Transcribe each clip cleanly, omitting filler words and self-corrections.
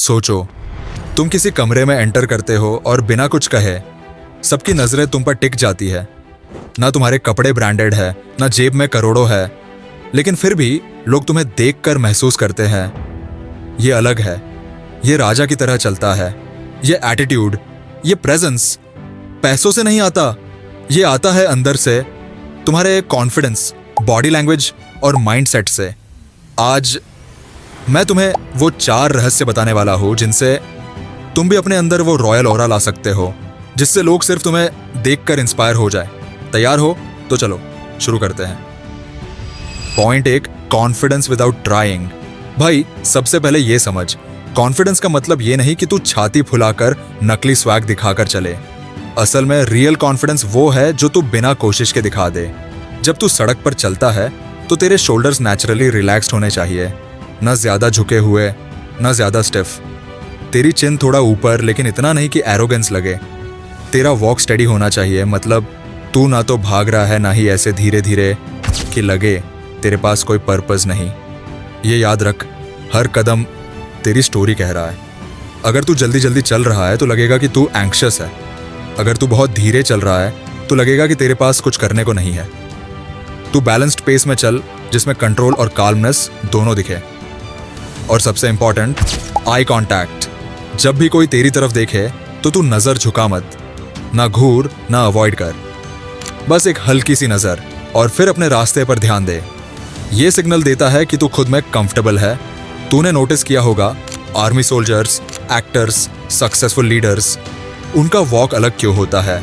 सोचो, तुम किसी कमरे में एंटर करते हो और बिना कुछ कहे सबकी नजरें तुम पर टिक जाती है। ना तुम्हारे कपड़े ब्रांडेड है, ना जेब में करोड़ों है, लेकिन फिर भी लोग तुम्हें देखकर महसूस करते हैं ये अलग है, ये राजा की तरह चलता है। ये एटीट्यूड, ये प्रेजेंस पैसों से नहीं आता, ये आता है अंदर से, तुम्हारे कॉन्फिडेंस, बॉडी लैंग्वेज और माइंडसेट से। आज मैं तुम्हें वो 4 रहस्य बताने वाला हूं जिनसे तुम भी अपने अंदर वो रॉयल ऑरा ला सकते हो, जिससे लोग सिर्फ तुम्हें देखकर इंस्पायर हो जाए। तैयार हो तो चलो शुरू करते हैं। Point 1, confidence without trying. भाई सबसे पहले ये समझ, कॉन्फिडेंस का मतलब ये नहीं कि तू छाती फुलाकर नकली स्वैग दिखाकर चले। असल में रियल कॉन्फिडेंस वो है जो तू बिना कोशिश के दिखा दे। जब तू सड़क पर चलता है तो तेरे शोल्डर्स नेचुरली रिलैक्स्ड होने चाहिए, ना ज्यादा झुके हुए, ना ज्यादा स्टिफ। तेरी चिन थोड़ा ऊपर, लेकिन इतना नहीं कि एरोगेंस लगे। तेरा वॉक स्टेडी होना चाहिए, मतलब तू ना तो भाग रहा है, ना ही ऐसे धीरे धीरे कि लगे तेरे पास कोई पर्पस नहीं। ये याद रख, हर कदम तेरी स्टोरी कह रहा है। अगर तू जल्दी जल्दी चल रहा है तो लगेगा कि तू एंग्शियस है। अगर तू बहुत धीरे चल रहा है तो लगेगा कि तेरे पास कुछ करने को नहीं है। तू बैलेंस्ड पेस में चल, जिसमें कंट्रोल और काल्मनेस दोनों दिखे। और सबसे इंपॉर्टेंट, आई कांटेक्ट। जब भी कोई तेरी तरफ देखे तो तू नजर झुका मत, ना घूर ना अवॉइड कर, बस एक हल्की सी नजर, और फिर अपने रास्ते पर ध्यान दे। ये सिग्नल देता है कि तू खुद में कंफर्टेबल है। तूने नोटिस किया होगा, army soldiers, actors, successful leaders, उनका वॉक अलग क्यों होता है?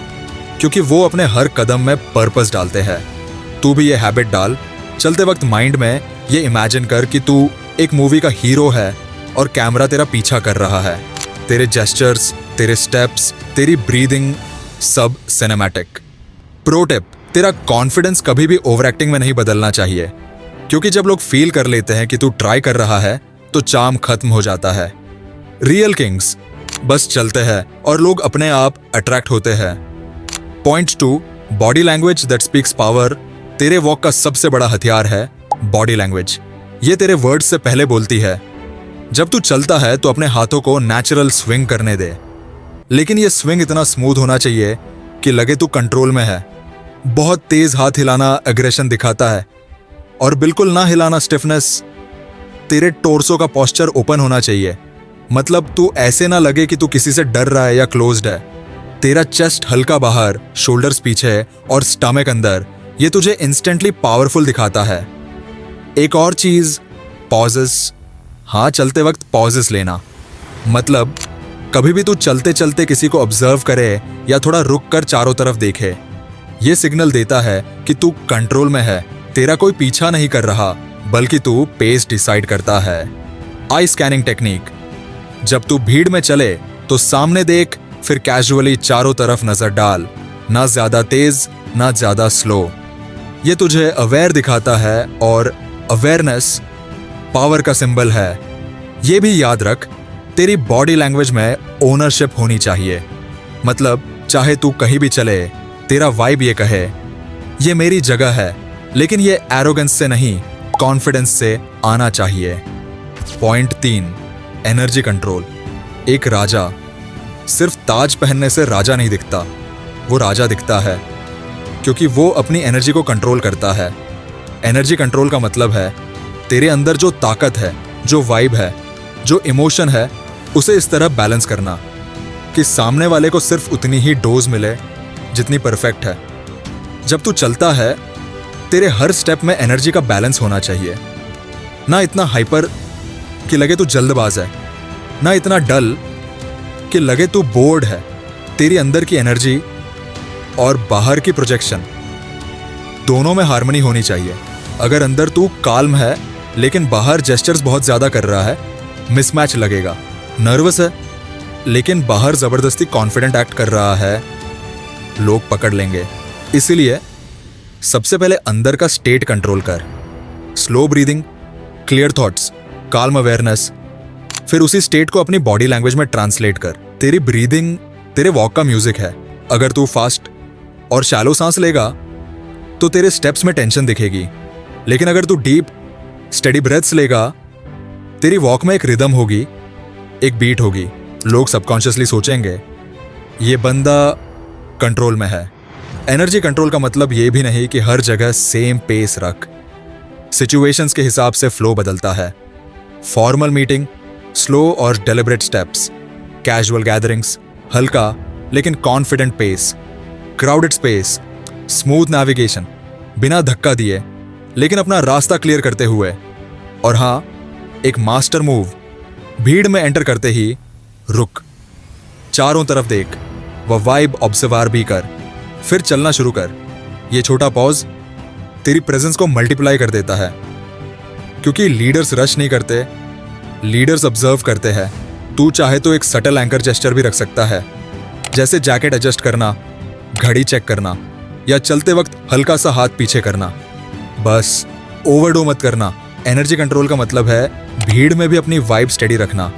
क्योंकि वो अपने हर कदम में पर्पस डालते हैं। तू भी ये हैबिट डाल। चलते वक्त माइंड में ये इमेजिन कर कि तू एक मूवी का हीरो है और कैमरा तेरा पीछा कर रहा है। तेरे जेस्चर्स, तेरे स्टेप्स, तेरी ब्रीदिंग, सब सिनेमैटिक। प्रो टिप, तेरा कॉन्फिडेंस कभी भी ओवर एक्टिंग में नहीं बदलना चाहिए, क्योंकि जब लोग फील कर लेते हैं कि तू ट्राई कर रहा है तो चार्म खत्म हो जाता है। रियल किंग्स बस चलते हैं और लोग अपने आप अट्रैक्ट होते हैं। Point 2, body language that speaks power. तेरे वॉक का सबसे बड़ा हथियार है बॉडी लैंग्वेज। ये तेरे वर्ड्स से पहले बोलती है। जब तू चलता है तो अपने हाथों को नेचुरल स्विंग करने दे, लेकिन ये स्विंग इतना स्मूथ होना चाहिए कि लगे तू कंट्रोल में है। बहुत तेज हाथ हिलाना एग्रेशन दिखाता है, और बिल्कुल ना हिलाना स्टिफनेस। तेरे टोर्सो का पोस्चर ओपन होना चाहिए, मतलब तू ऐसे ना लगे कि तू किसी से डर रहा है या क्लोज्ड है। तेरा चेस्ट हल्का बाहर, शोल्डर्स पीछे और स्टमक अंदर, ये तुझे इंस्टेंटली पावरफुल दिखाता है। एक और चीज, पॉजेस। हाँ, चलते वक्त पॉजेस लेना, मतलब कभी भी तू चलते चलते किसी को ऑब्जर्व करे या थोड़ा रुक कर चारों तरफ देखे। ये सिग्नल देता है कि तू कंट्रोल में है, तेरा कोई पीछा नहीं कर रहा, बल्कि तू पेस डिसाइड करता है। आई स्कैनिंग टेक्निक। जब तू भीड़ में चले तो सामने देख, फिर कैजुअली चारों तरफ नजर डाल, ना ज्यादा तेज ना ज्यादा स्लो। ये तुझे अवेयर दिखाता है, और अवेयरनेस पावर का सिंबल है। ये भी याद रख, तेरी बॉडी लैंग्वेज में ओनरशिप होनी चाहिए, मतलब चाहे तू कहीं भी चले, तेरा वाइब ये कहे ये मेरी जगह है, लेकिन ये एरोगेंस से नहीं, कॉन्फिडेंस से आना चाहिए। Point 3, energy control. एक राजा सिर्फ ताज पहनने से राजा नहीं दिखता, वो राजा दिखता है क्योंकि वो अपनी एनर्जी को कंट्रोल करता है। एनर्जी कंट्रोल का मतलब है तेरे अंदर जो ताकत है, जो वाइब है, जो इमोशन है, उसे इस तरह बैलेंस करना कि सामने वाले को सिर्फ उतनी ही डोज मिले जितनी परफेक्ट है। जब तू चलता है, तेरे हर स्टेप में एनर्जी का बैलेंस होना चाहिए। ना इतना हाइपर कि लगे तू जल्दबाज है, ना इतना डल कि लगे तू बोर्ड है। तेरी अंदर की एनर्जी और बाहर की प्रोजेक्शन दोनों में हार्मनी होनी चाहिए। अगर अंदर तू काल्म है लेकिन बाहर जेस्चर्स बहुत ज्यादा कर रहा है, मिसमैच लगेगा। नर्वस है लेकिन बाहर जबरदस्ती कॉन्फिडेंट एक्ट कर रहा है, लोग पकड़ लेंगे। इसीलिए सबसे पहले अंदर का स्टेट कंट्रोल कर। Slow breathing, clear thoughts, calm awareness, फिर उसी स्टेट को अपनी बॉडी लैंग्वेज में ट्रांसलेट कर। तेरी ब्रीदिंग तेरे वॉक का म्यूजिक है। अगर तू फास्ट और शैलो सांस लेगा तो तेरे स्टेप्स में टेंशन दिखेगी, लेकिन अगर तू डीप स्टेडी ब्रेथ्स लेगा, तेरी वॉक में एक रिदम होगी। एक बीट होगी, लोग सबकॉन्शियसली सोचेंगे ये बंदा कंट्रोल में है। एनर्जी कंट्रोल का मतलब ये भी नहीं कि हर जगह सेम पेस रख। सिचुएशंस के हिसाब से फ्लो बदलता है। फॉर्मल मीटिंग स्लो और डेलिब्रेट स्टेप्स, कैजुअल गैदरिंग्स हल्का लेकिन confident pace, crowded space smooth navigation बिना धक्का दिए लेकिन अपना रास्ता क्लियर करते हुए। और हाँ, एक मास्टर मूव, भीड़ में एंटर करते ही रुक, चारों तरफ देख, वह वाइब ऑब्जर्वर भी कर, फिर चलना शुरू कर। ये छोटा पॉज तेरी प्रेजेंस को मल्टीप्लाई कर देता है, क्योंकि लीडर्स रश नहीं करते, लीडर्स ऑब्जर्व करते हैं। तू चाहे तो एक सटल एंकर जेस्चर भी रख सकता है, जैसे जैकेट एडजस्ट करना, घड़ी चेक करना या चलते वक्त हल्का सा हाथ पीछे करना। बस ओवरडो मत करना। एनर्जी कंट्रोल का मतलब है भीड़ में भी अपनी वाइब स्टेडी रखना,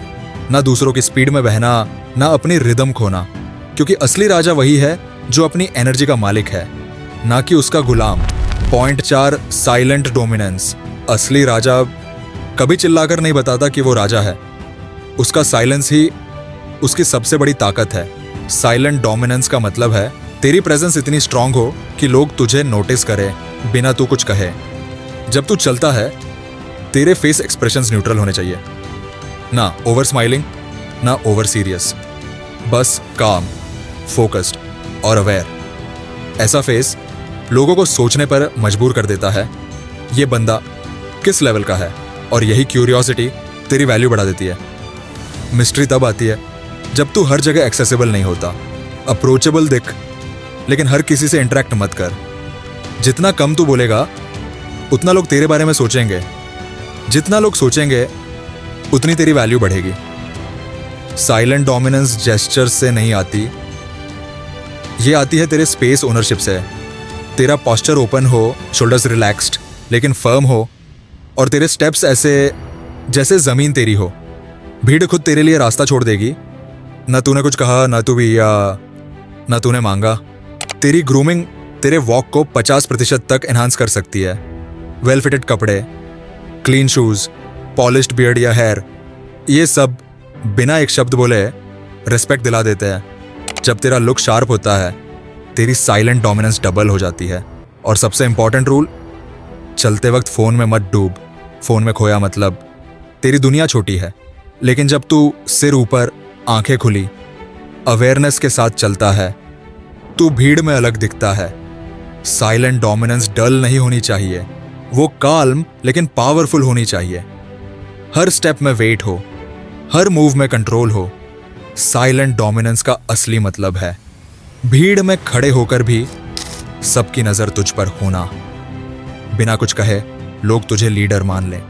ना दूसरों की स्पीड में बहना, ना अपनी रिदम खोना, क्योंकि असली राजा वही है जो अपनी एनर्जी का मालिक है, ना कि उसका गुलाम। Point 4, silent dominance. असली राजा कभी चिल्लाकर नहीं बताता कि वो राजा है, उसका साइलेंस ही उसकी सबसे बड़ी ताकत है। साइलेंट डोमिनेंस का मतलब है तेरी प्रेजेंस इतनी स्ट्रांग हो कि लोग तुझे नोटिस करें बिना तू कुछ कहे। जब तू चलता है तेरे फेस एक्सप्रेशंस न्यूट्रल होने चाहिए, ना ओवर स्माइलिंग ना ओवर सीरियस, बस काम, फोकस्ड और अवेयर। ऐसा फेस लोगों को सोचने पर मजबूर कर देता है ये बंदा किस लेवल का है, और यही क्यूरियोसिटी तेरी वैल्यू बढ़ा देती है। मिस्ट्री तब आती है जब तू हर जगह एक्सेसिबल नहीं होता। अप्रोचेबल दिख, लेकिन हर किसी से इंटरेक्ट मत कर। जितना कम तू बोलेगा उतना लोग तेरे बारे में सोचेंगे, जितना लोग सोचेंगे उतनी तेरी वैल्यू बढ़ेगी। साइलेंट डोमिनेंस जेस्चर से नहीं आती, ये आती है तेरे स्पेस ओनरशिप से। तेरा पोस्चर ओपन हो, शोल्डर्स रिलैक्स्ड लेकिन फर्म हो, और तेरे स्टेप्स ऐसे जैसे जमीन तेरी हो। भीड़ खुद तेरे लिए रास्ता छोड़ देगी, ना तूने कुछ कहा, ना तू भी, या ना तूने मांगा। तेरी ग्रूमिंग तेरे वॉक को 50% तक एनहांस कर सकती है। वेल फिटेड कपड़े, क्लीन शूज, पॉलिश्ड बियर्ड या हेयर, ये सब बिना एक शब्द बोले रिस्पेक्ट दिला देते हैं। जब तेरा लुक शार्प होता है तेरी साइलेंट डोमिनेंस डबल हो जाती है। और सबसे इंपॉर्टेंट रूल, चलते वक्त फोन में मत डूब। फोन में खोया मतलब तेरी दुनिया छोटी है, लेकिन जब तू सिर ऊपर, आंखें खुली, अवेयरनेस के साथ चलता है, तू भीड़ में अलग दिखता है। साइलेंट डोमिनेंस डल नहीं होनी चाहिए, वो काल्म लेकिन पावरफुल होनी चाहिए। हर स्टेप में वेट हो, हर मूव में कंट्रोल हो। साइलेंट डोमिनेंस का असली मतलब है भीड़ में खड़े होकर भी सबकी नजर तुझ पर होना, बिना कुछ कहे लोग तुझे लीडर मान लें।